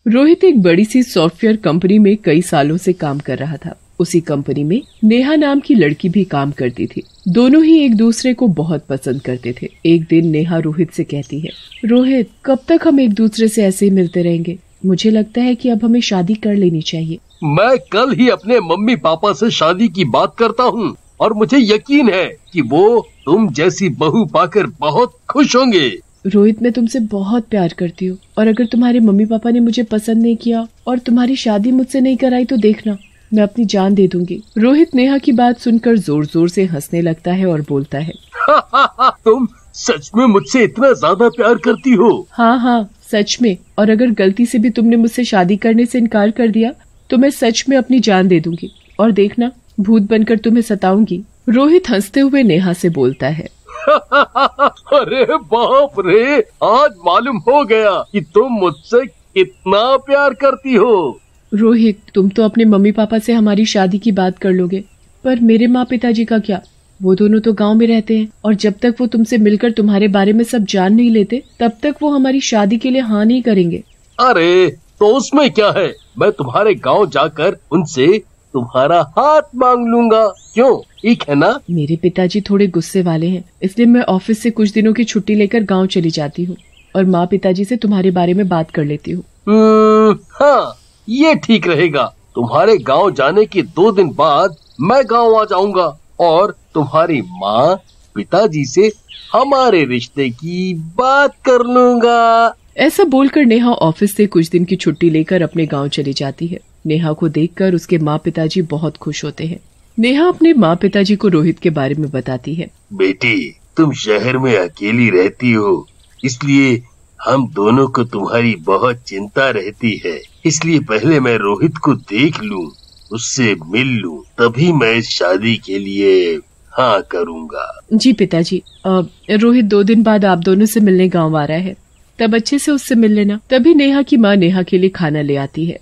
रोहित एक बड़ी सी software company में कई सालों से काम कर रहा था। उसी कंपनी में नेहा नाम की लड़की भी काम करती थी। दोनों ही एक दूसरे को बहुत पसंद करते थे। एक दिन नेहा रोहित से कहती है, रोहित, कब तक हम एक दूसरे से ऐसे ही मिलते रहेंगे? मुझे लगता है कि अब हमें शादी कर लेनी चाहिए। मैं कल ही अपने मम्मी पापा से शादी की बात करता हूँ और मुझे यकीन है कि वो तुम जैसी बहू पाकर बहुत खुश होंगे। रोहित, मैं तुमसे बहुत प्यार करती हूँ और अगर तुम्हारे मम्मी पापा ने मुझे पसंद नहीं किया और तुम्हारी शादी मुझसे नहीं कराई तो देखना, मैं अपनी जान दे दूंगी। रोहित नेहा की बात सुनकर जोर जोर से हंसने लगता है और बोलता है, तुम सच में मुझसे इतना ज्यादा प्यार करती हो? हाँ, सच में। और अगर गलती से भी तुमने मुझसे शादी करने से इनकार कर दिया तो मैं सच में अपनी जान दे दूंगी और देखना, भूत बनकर तुम्हें सताऊंगी। रोहित हंसते हुए नेहा से बोलता है, अरे बाप रे, आज मालूम हो गया कि तुम मुझसे कितना प्यार करती हो। रोहित, तुम तो अपने मम्मी पापा से हमारी शादी की बात कर लोगे, पर मेरे माँ पिताजी का क्या? वो दोनों तो गांव में रहते हैं और जब तक वो तुमसे मिलकर तुम्हारे बारे में सब जान नहीं लेते तब तक वो हमारी शादी के लिए हाँ नहीं करेंगे। अरे तो उसमें क्या है, मैं तुम्हारे गांव जाकर उनसे तुम्हारा हाथ मांग लूंगा। क्यों, ठीक है ना? मेरे पिताजी थोड़े गुस्से वाले हैं, इसलिए मैं ऑफिस से कुछ दिनों की छुट्टी लेकर गाँव चली जाती हूँ और माँ पिताजी से तुम्हारे बारे में बात कर लेती हूँ। हाँ, ये ठीक रहेगा। तुम्हारे गांव जाने के 2 दिन बाद मैं गांव आ जाऊंगा और तुम्हारी माँ पिताजी से हमारे रिश्ते की बात कर लूंगा। ऐसा बोलकर नेहा ऑफिस से कुछ दिन की छुट्टी लेकर अपने गांव चली जाती है। नेहा को देखकर उसके माँ पिताजी बहुत खुश होते हैं। नेहा अपने माँ पिताजी को रोहित के बारे में बताती है, बेटी, तुम शहर में अकेली रहती हो, इसलिए हम दोनों को तुम्हारी बहुत चिंता रहती है। इसलिए पहले मैं रोहित को देख लूं, उससे मिल लूं, तभी मैं इस शादी के लिए हाँ करूंगा। जी पिताजी, रोहित 2 दिन बाद आप दोनों से मिलने गांव आ रहा है, तब अच्छे से उससे मिल लेना। तभी नेहा की माँ नेहा के लिए खाना ले आती है।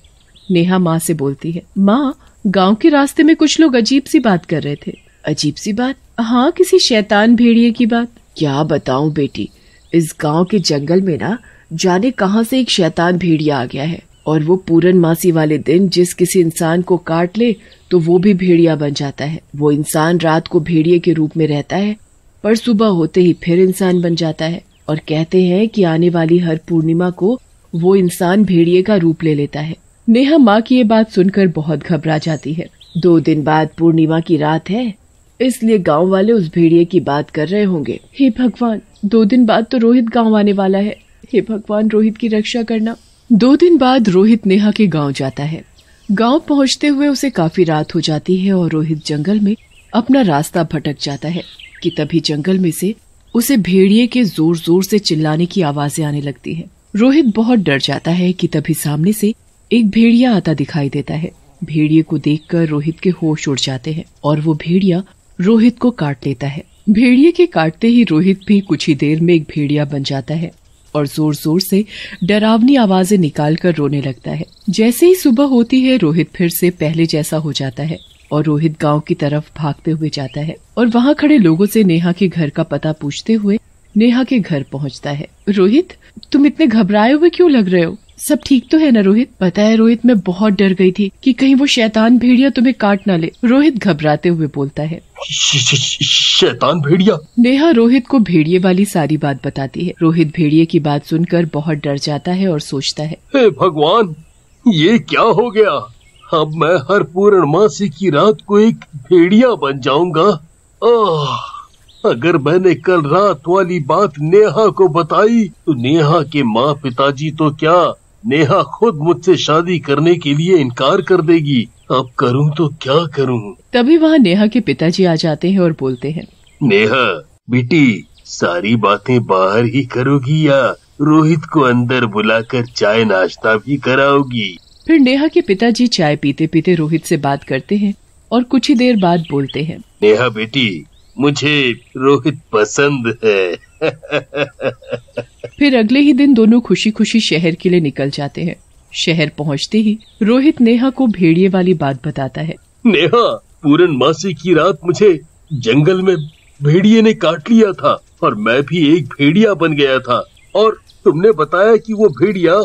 नेहा माँ से बोलती है, माँ, गांव के रास्ते में कुछ लोग अजीब सी बात कर रहे थे। अजीब सी बात? हाँ, किसी शैतान भेड़िए की बात। क्या बताऊं बेटी, इस गांव के जंगल में ना जाने कहां से एक शैतान भेड़िया आ गया है और वो पूरनमासी वाले दिन जिस किसी इंसान को काट ले तो वो भी भेड़िया बन जाता है। वो इंसान रात को भेड़िए के रूप में रहता है पर सुबह होते ही फिर इंसान बन जाता है और कहते हैं कि आने वाली हर पूर्णिमा को वो इंसान भेड़िए का रूप ले लेता है। नेहा माँ की ये बात सुनकर बहुत घबरा जाती है। 2 दिन बाद पूर्णिमा की रात है, इसलिए गांव वाले उस भेड़िए की बात कर रहे होंगे। हे भगवान, 2 दिन बाद तो रोहित गांव आने वाला है। हे भगवान, रोहित की रक्षा करना। 2 दिन बाद रोहित नेहा के गांव जाता है। गांव पहुंचते हुए उसे काफी रात हो जाती है और रोहित जंगल में अपना रास्ता भटक जाता है कि तभी जंगल में से उसे भेड़िए के जोर जोर से चिल्लाने की आवाजें आने लगती है। रोहित बहुत डर जाता है कि तभी सामने से एक भेड़िया आता दिखाई देता है। भेड़िए को देखकर रोहित के होश उड़ जाते हैं और वो भेड़िया रोहित को काट लेता है। भेड़िए के काटते ही रोहित भी कुछ ही देर में एक भेड़िया बन जाता है और जोर जोर से डरावनी आवाजें निकालकर रोने लगता है। जैसे ही सुबह होती है, रोहित फिर से पहले जैसा हो जाता है और रोहित गांव की तरफ भागते हुए जाता है और वहां खड़े लोगों से नेहा के घर का पता पूछते हुए नेहा के घर पहुंचता है। रोहित, तुम इतने घबराए हुए क्यों लग रहे हो? सब ठीक तो है ना रोहित? पता है रोहित, मैं बहुत डर गई थी कि कहीं वो शैतान भेड़िया तुम्हें काट ना ले। रोहित घबराते हुए बोलता है। शैतान भेड़िया? नेहा रोहित को भेड़िए वाली सारी बात बताती है। रोहित भेड़िए की बात सुनकर बहुत डर जाता है और सोचता है, हे भगवान, ये क्या हो गया? अब मैं हर पूर्णमासी की रात को एक भेड़िया बन जाऊंगा। अगर मैंने कल रात वाली बात नेहा को बताई तो नेहा के माँ पिताजी तो क्या, नेहा खुद मुझसे शादी करने के लिए इनकार कर देगी। अब करूं तो क्या करूं? तभी वहाँ नेहा के पिताजी आ जाते हैं और बोलते हैं, नेहा बेटी, सारी बातें बाहर ही करोगी या रोहित को अंदर बुलाकर चाय नाश्ता भी कराओगी? फिर नेहा के पिताजी चाय पीते पीते रोहित से बात करते हैं और कुछ ही देर बाद बोलते हैं, नेहा बेटी, मुझे रोहित पसंद है। फिर अगले ही दिन दोनों खुशी खुशी शहर के लिए निकल जाते हैं। शहर पहुंचते ही रोहित नेहा को भेड़िए वाली बात बताता है। नेहा, पूर्णमासी की रात मुझे जंगल में भेड़िए ने काट लिया था और मैं भी एक भेड़िया बन गया था और तुमने बताया कि वो भेड़िया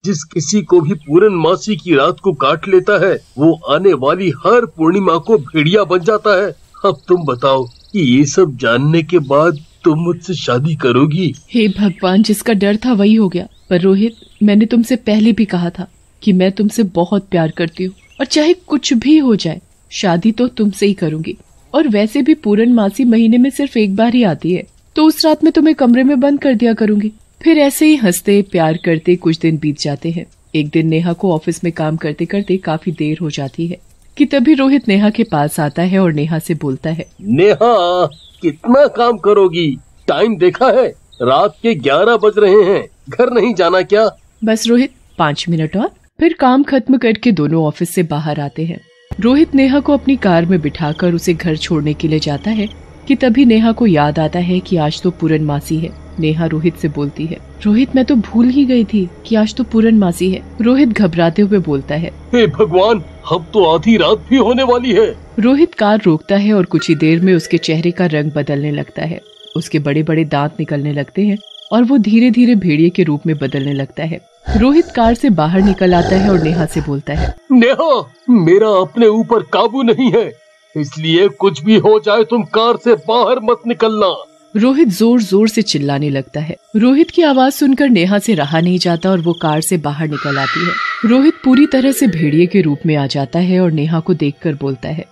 जिस किसी को भी पूर्णमासी की रात को काट लेता है वो आने वाली हर पूर्णिमा को भेड़िया बन जाता है। अब तुम बताओ कि ये सब जानने के बाद तुम मुझसे शादी करोगी? हे भगवान, जिसका डर था वही हो गया। पर रोहित, मैंने तुमसे पहले भी कहा था कि मैं तुमसे बहुत प्यार करती हूँ और चाहे कुछ भी हो जाए शादी तो तुमसे ही करूंगी। और वैसे भी पूर्णमासी महीने में सिर्फ एक बार ही आती है, तो उस रात में तुम्हें कमरे में बंद कर दिया करूंगी। फिर ऐसे ही हंसते प्यार करते कुछ दिन बीत जाते हैं। एक दिन नेहा को ऑफिस में काम करते करते काफी देर हो जाती है कि तभी रोहित नेहा के पास आता है और नेहा से बोलता है, नेहा कितना काम करोगी? टाइम देखा है, रात के 11 बज रहे हैं, घर नहीं जाना क्या? बस रोहित, 5 मिनट और। फिर काम खत्म करके दोनों ऑफिस से बाहर आते हैं। रोहित नेहा को अपनी कार में बिठाकर उसे घर छोड़ने के लिए जाता है कि तभी नेहा को याद आता है कि आज तो पूर्णमासी है। नेहा रोहित से बोलती है, रोहित, मैं तो भूल ही गई थी कि आज तो पूर्णमासी है। रोहित घबराते हुए बोलता है, हे भगवान, अब तो आधी रात भी होने वाली है। रोहित कार रोकता है और कुछ ही देर में उसके चेहरे का रंग बदलने लगता है। उसके बड़े बड़े दांत निकलने लगते हैं और वो धीरे धीरे भेड़िए के रूप में बदलने लगता है। रोहित कार से बाहर निकल आता है और नेहा से बोलता है, नेहा, मेरा अपने ऊपर काबू नहीं है, इसलिए कुछ भी हो जाए तुम कार से बाहर मत निकलना। रोहित जोर जोर से चिल्लाने लगता है। रोहित की आवाज सुनकर नेहा से रहा नहीं जाता और वो कार से बाहर निकल आती है। रोहित पूरी तरह से भेड़िए के रूप में आ जाता है और नेहा को देखकर बोलता है,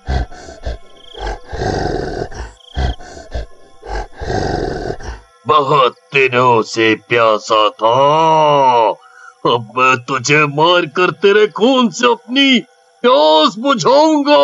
बहुत दिनों से प्यासा था, अब मैं तुझे मार कर तेरे खून से अपनी प्यास बुझाऊंगा।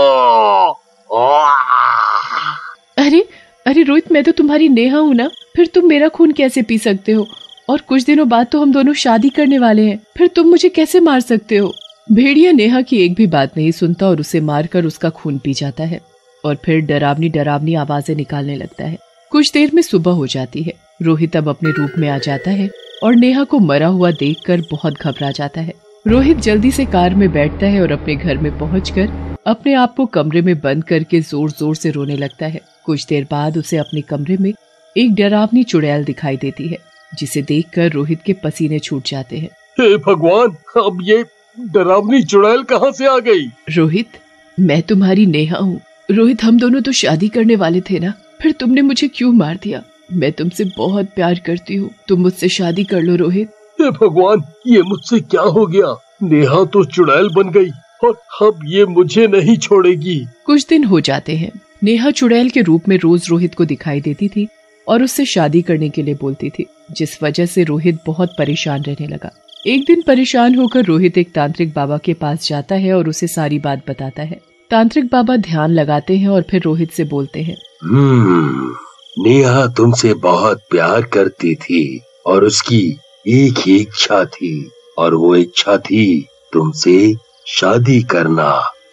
अरे अरे रोहित, मैं तो तुम्हारी नेहा हूँ ना, फिर तुम मेरा खून कैसे पी सकते हो? और कुछ दिनों बाद तो हम दोनों शादी करने वाले हैं, फिर तुम मुझे कैसे मार सकते हो? भेड़िया नेहा की एक भी बात नहीं सुनता और उसे मारकर उसका खून पी जाता है और फिर डरावनी डरावनी आवाजें निकालने लगता है। कुछ देर में सुबह हो जाती है। रोहित अब अपने रूप में आ जाता है और नेहा को मरा हुआ देखकर बहुत घबरा जाता है। रोहित जल्दी से कार में बैठता है और अपने घर में पहुंचकर अपने आप को कमरे में बंद करके जोर जोर से रोने लगता है। कुछ देर बाद उसे अपने कमरे में एक डरावनी चुड़ैल दिखाई देती है, जिसे देखकर रोहित के पसीने छूट जाते हैं। हे भगवान, अब ये डरावनी चुड़ैल कहाँ से आ गई? रोहित, मैं तुम्हारी नेहा हूँ। रोहित, हम दोनों तो शादी करने वाले थे ना, फिर तुमने मुझे क्यों मार दिया? मैं तुमसे बहुत प्यार करती हूँ, तुम मुझसे शादी कर लो रोहित। हे भगवान, ये मुझसे क्या हो गया? नेहा तो चुड़ैल बन गई और अब ये मुझे नहीं छोड़ेगी। कुछ दिन हो जाते हैं। नेहा चुड़ैल के रूप में रोज रोहित को दिखाई देती थी और उससे शादी करने के लिए बोलती थी, जिस वजह से रोहित बहुत परेशान रहने लगा। एक दिन परेशान होकर रोहित एक तांत्रिक बाबा के पास जाता है और उसे सारी बात बताता है। तांत्रिक बाबा ध्यान लगाते हैं और फिर रोहित से बोलते हैं, नेहा तुमसे बहुत प्यार करती थी और उसकी एक ही इच्छा थी और वो इच्छा थी तुमसे शादी करना,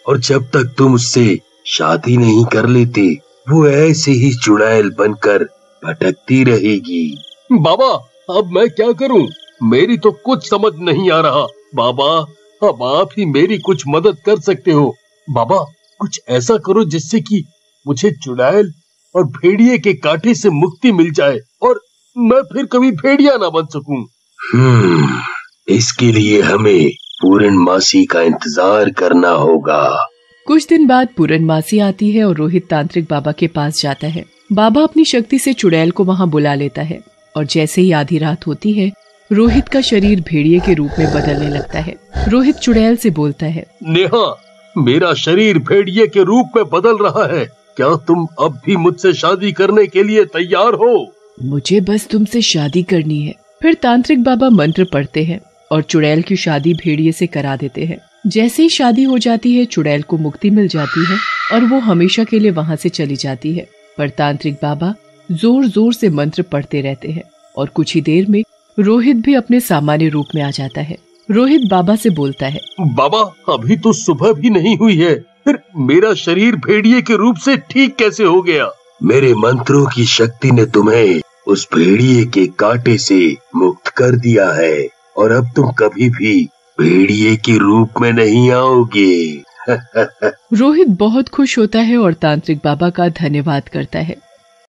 और जब तक तुम उससे शादी नहीं कर लेते वो ऐसे ही चुड़ैल बनकर भटकती रहेगी। बाबा, अब मैं क्या करूं? मेरी तो कुछ समझ नहीं आ रहा। बाबा, अब आप ही मेरी कुछ मदद कर सकते हो। बाबा, कुछ ऐसा करो जिससे कि मुझे चुड़ैल और भेड़िए के कांटे से मुक्ति मिल जाए और मैं फिर कभी भेड़िया ना बन सकूं। इसके लिए हमें पूर्णमासी का इंतजार करना होगा। कुछ दिन बाद पूर्णमासी आती है और रोहित तांत्रिक बाबा के पास जाता है। बाबा अपनी शक्ति से चुड़ैल को वहाँ बुला लेता है और जैसे ही आधी रात होती है रोहित का शरीर भेड़िए के रूप में बदलने लगता है। रोहित चुड़ैल से बोलता है, नेहा, मेरा शरीर भेड़िए के रूप में बदल रहा है, क्या तुम अब भी मुझसे शादी करने के लिए तैयार हो? मुझे बस तुमसे शादी करनी है। फिर तांत्रिक बाबा मंत्र पढ़ते हैं और चुड़ैल की शादी भेड़िए से करा देते हैं। जैसे ही शादी हो जाती है चुड़ैल को मुक्ति मिल जाती है और वो हमेशा के लिए वहाँ से चली जाती है। पर तांत्रिक बाबा जोर जोर से मंत्र पढ़ते रहते हैं और कुछ ही देर में रोहित भी अपने सामान्य रूप में आ जाता है। रोहित बाबा से बोलता है, बाबा, अभी तो सुबह भी नहीं हुई है, फिर मेरा शरीर भेड़िए के रूप से ठीक कैसे हो गया? मेरे मंत्रों की शक्ति ने तुम्हें उस भेड़िए के कांटे से मुक्त कर दिया है और अब तुम कभी भी भेड़िए के रूप में नहीं आओगे। रोहित बहुत खुश होता है और तांत्रिक बाबा का धन्यवाद करता है।